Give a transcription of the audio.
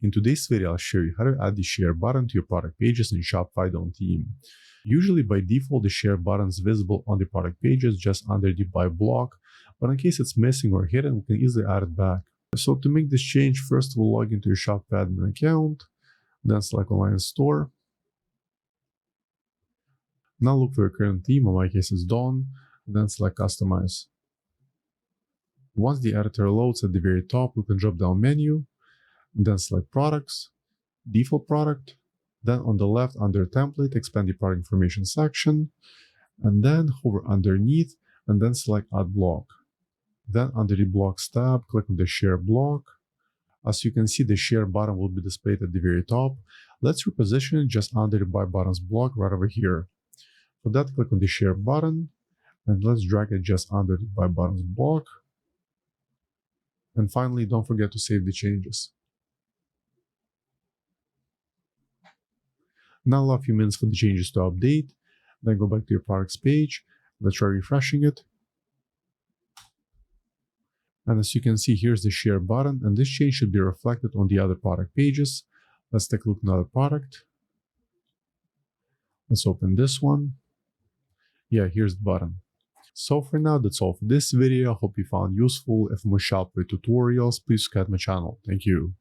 In today's video, I'll show you how to add the share button to your product pages in Shopify Dawn theme. Usually by default, the share button is visible on the product pages just under the buy block, but in case it's missing or hidden, we can easily add it back. So to make this change, first we'll log into your Shopify admin account, then select online store. Now look for your current theme, in my case it's Dawn, then select customize. Once the editor loads at the very top, we can drop down menu, then select products, default product, then on the left under template, expand the product information section, and then hover underneath and then select add block. Then under the blocks tab, click on the share block. As you can see, the share button will be displayed at the very top. Let's reposition it just under the buy buttons block right over here. For that, click on the share button and let's drag it just under the buy buttons block. And finally, don't forget to save the changes. Now allow a few minutes for the changes to update, then go back to your products page. Let's try refreshing it. And as you can see, here's the share button, and this change should be reflected on the other product pages. Let's take a look at another product. Let's open this one. Yeah, here's the button. So for now, that's all for this video. I hope you found useful. If more Shopify tutorials, please subscribe to my channel. Thank you.